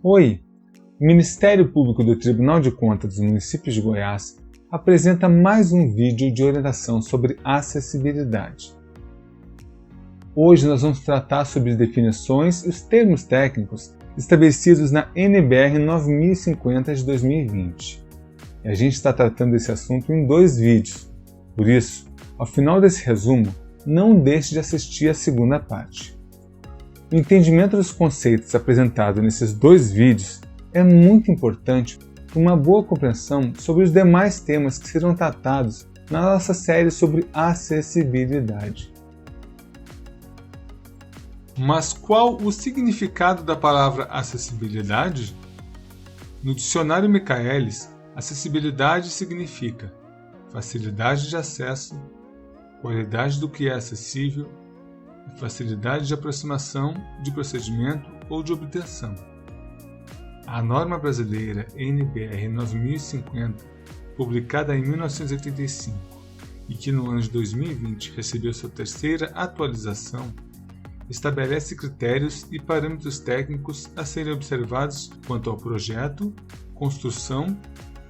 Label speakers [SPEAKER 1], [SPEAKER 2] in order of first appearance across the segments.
[SPEAKER 1] Oi! O Ministério Público do Tribunal de Contas dos Municípios de Goiás apresenta mais um vídeo de orientação sobre acessibilidade. Hoje nós vamos tratar sobre as definições e os termos técnicos estabelecidos na NBR 9050 de 2020. E a gente está tratando desse assunto em 2 vídeos, por isso, ao final desse resumo, não deixe de assistir a segunda parte. O entendimento dos conceitos apresentados nesses 2 vídeos é muito importante para uma boa compreensão sobre os demais temas que serão tratados na nossa série sobre acessibilidade. Mas qual o significado da palavra acessibilidade? No dicionário Michaelis, acessibilidade significa facilidade de acesso, qualidade do que é acessível, facilidade de aproximação, de procedimento ou de obtenção. A norma brasileira NBR 9050, publicada em 1985 e que no ano de 2020 recebeu sua 3ª atualização, estabelece critérios e parâmetros técnicos a serem observados quanto ao projeto, construção,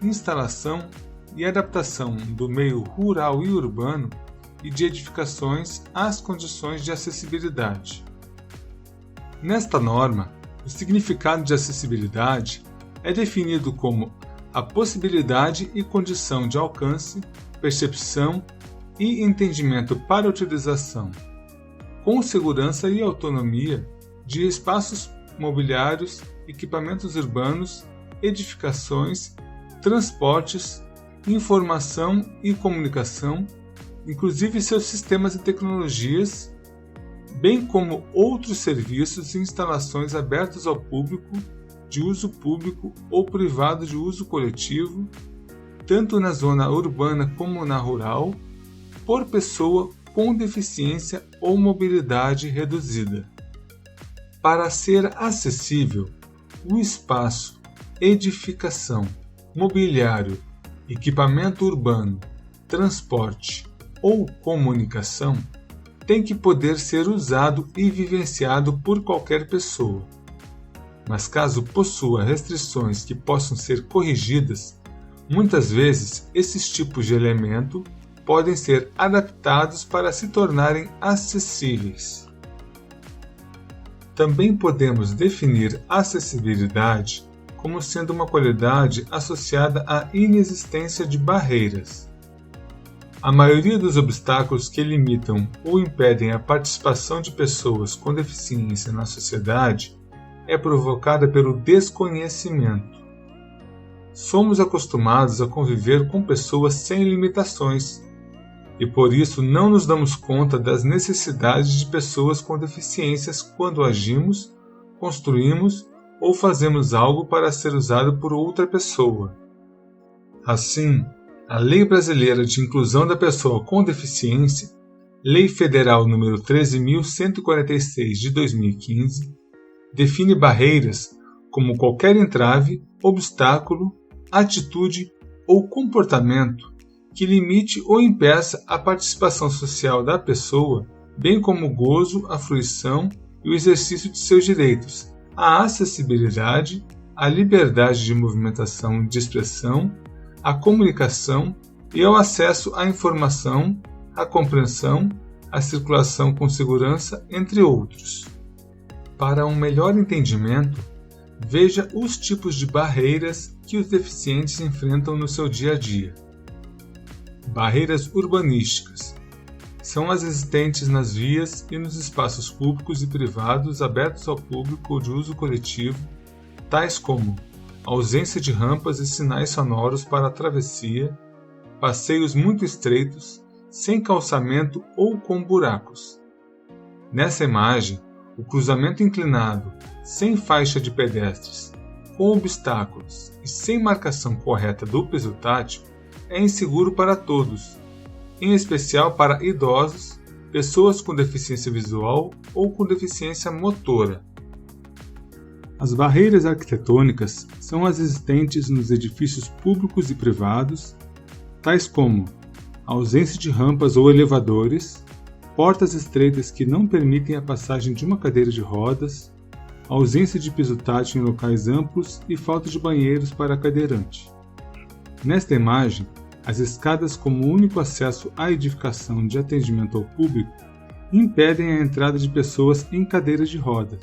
[SPEAKER 1] instalação e adaptação do meio rural e urbano e de edificações às condições de acessibilidade. Nesta norma, o significado de acessibilidade é definido como a possibilidade e condição de alcance, percepção e entendimento para utilização, com segurança e autonomia, de espaços mobiliários, equipamentos urbanos, edificações, transportes, informação e comunicação, inclusive seus sistemas e tecnologias, bem como outros serviços e instalações abertos ao público, de uso público ou privado de uso coletivo, tanto na zona urbana como na rural, por pessoa com deficiência ou mobilidade reduzida. Para ser acessível, o espaço, edificação, mobiliário, equipamento urbano, transporte ou comunicação tem que poder ser usado e vivenciado por qualquer pessoa. Mas caso possua restrições que possam ser corrigidas, muitas vezes esses tipos de elemento podem ser adaptados para se tornarem acessíveis. Também podemos definir acessibilidade como sendo uma qualidade associada à inexistência de barreiras. A maioria dos obstáculos que limitam ou impedem a participação de pessoas com deficiência na sociedade é provocada pelo desconhecimento. Somos acostumados a conviver com pessoas sem limitações e por isso não nos damos conta das necessidades de pessoas com deficiências quando agimos, construímos ou fazemos algo para ser usado por outra pessoa. Assim, a Lei Brasileira de Inclusão da Pessoa com Deficiência, Lei Federal nº 13.146 de 2015, define barreiras como qualquer entrave, obstáculo, atitude ou comportamento que limite ou impeça a participação social da pessoa, bem como o gozo, a fruição e o exercício de seus direitos, a acessibilidade, a liberdade de movimentação e de expressão, a comunicação e ao acesso à informação, à compreensão, à circulação com segurança, entre outros. Para um melhor entendimento, veja os tipos de barreiras que os deficientes enfrentam no seu dia a dia. Barreiras urbanísticas são as existentes nas vias e nos espaços públicos e privados abertos ao público ou de uso coletivo, tais como ausência de rampas e sinais sonoros para a travessia, passeios muito estreitos, sem calçamento ou com buracos. Nessa imagem, o cruzamento inclinado, sem faixa de pedestres, com obstáculos e sem marcação correta do piso tátil, é inseguro para todos, em especial para idosos, pessoas com deficiência visual ou com deficiência motora. As barreiras arquitetônicas são as existentes nos edifícios públicos e privados, tais como ausência de rampas ou elevadores, portas estreitas que não permitem a passagem de uma cadeira de rodas, ausência de piso tátil em locais amplos e falta de banheiros para cadeirante. Nesta imagem, as escadas como único acesso à edificação de atendimento ao público impedem a entrada de pessoas em cadeiras de rodas,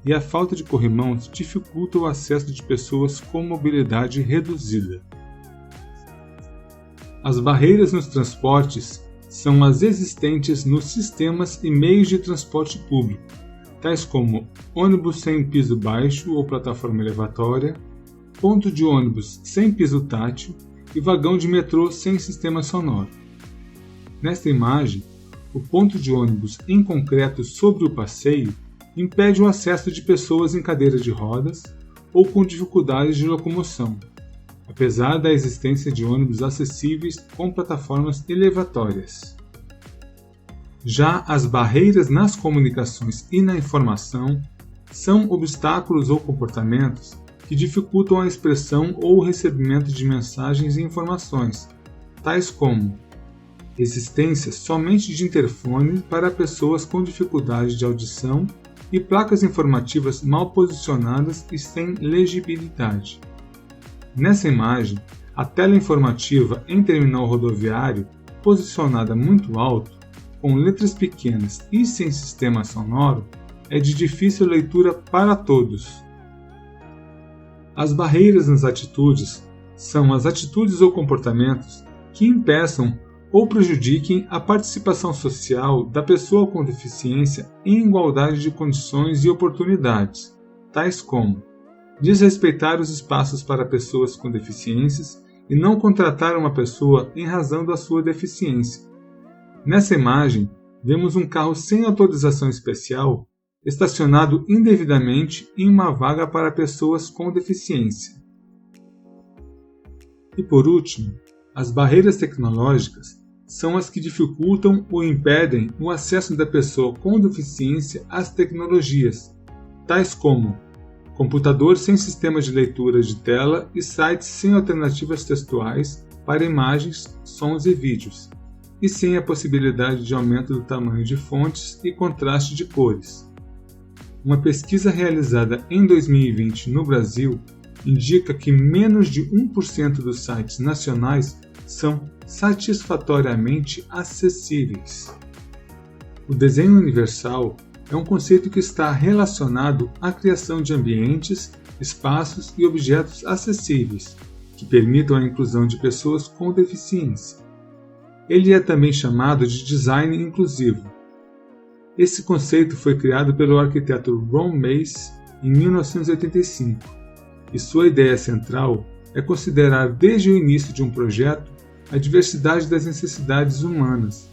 [SPEAKER 1] e a falta de corrimãos dificulta o acesso de pessoas com mobilidade reduzida. As barreiras nos transportes são as existentes nos sistemas e meios de transporte público, tais como ônibus sem piso baixo ou plataforma elevatória, ponto de ônibus sem piso tátil e vagão de metrô sem sistema sonoro. Nesta imagem, o ponto de ônibus em concreto sobre o passeio impede o acesso de pessoas em cadeira de rodas ou com dificuldades de locomoção, apesar da existência de ônibus acessíveis com plataformas elevatórias. Já as barreiras nas comunicações e na informação são obstáculos ou comportamentos que dificultam a expressão ou o recebimento de mensagens e informações, tais como existência somente de interfone para pessoas com dificuldade de audição e placas informativas mal posicionadas e sem legibilidade. Nessa imagem, a tela informativa em terminal rodoviário, posicionada muito alto, com letras pequenas e sem sistema sonoro, é de difícil leitura para todos. As barreiras nas atitudes são as atitudes ou comportamentos que impeçam ou prejudiquem a participação social da pessoa com deficiência em igualdade de condições e oportunidades, tais como desrespeitar os espaços para pessoas com deficiências e não contratar uma pessoa em razão da sua deficiência. Nessa imagem, vemos um carro sem autorização especial estacionado indevidamente em uma vaga para pessoas com deficiência. E por último, as barreiras tecnológicas são as que dificultam ou impedem o acesso da pessoa com deficiência às tecnologias, tais como computador sem sistema de leitura de tela e sites sem alternativas textuais para imagens, sons e vídeos, e sem a possibilidade de aumento do tamanho de fontes e contraste de cores. Uma pesquisa realizada em 2020 no Brasil indica que menos de 1% dos sites nacionais são satisfatoriamente acessíveis. O desenho universal é um conceito que está relacionado à criação de ambientes, espaços e objetos acessíveis, que permitam a inclusão de pessoas com deficiência. Ele é também chamado de design inclusivo. Esse conceito foi criado pelo arquiteto Ron Mace em 1985, e sua ideia central é considerar desde o início de um projeto a diversidade das necessidades humanas,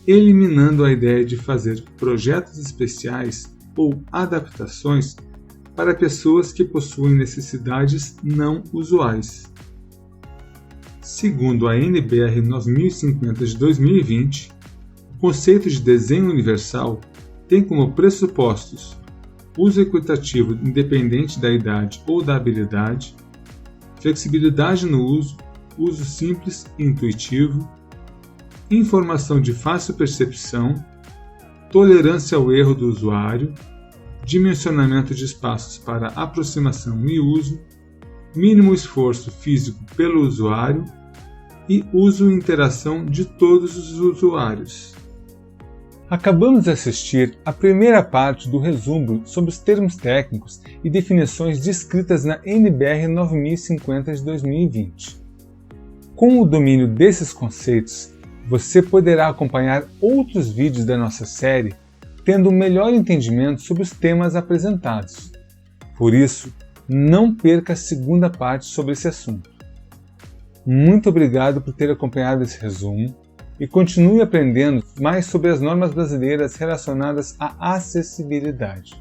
[SPEAKER 1] eliminando a ideia de fazer projetos especiais ou adaptações para pessoas que possuem necessidades não usuais. Segundo a NBR 9050 de 2020, o conceito de desenho universal tem como pressupostos uso equitativo independente da idade ou da habilidade, flexibilidade no uso, uso simples e intuitivo, informação de fácil percepção, tolerância ao erro do usuário, dimensionamento de espaços para aproximação e uso, mínimo esforço físico pelo usuário e uso e interação de todos os usuários. Acabamos de assistir à primeira parte do resumo sobre os termos técnicos e definições descritas na NBR 9050 de 2020. Com o domínio desses conceitos, você poderá acompanhar outros vídeos da nossa série, tendo um melhor entendimento sobre os temas apresentados. Por isso, não perca a segunda parte sobre esse assunto. Muito obrigado por ter acompanhado esse resumo e continue aprendendo mais sobre as normas brasileiras relacionadas à acessibilidade.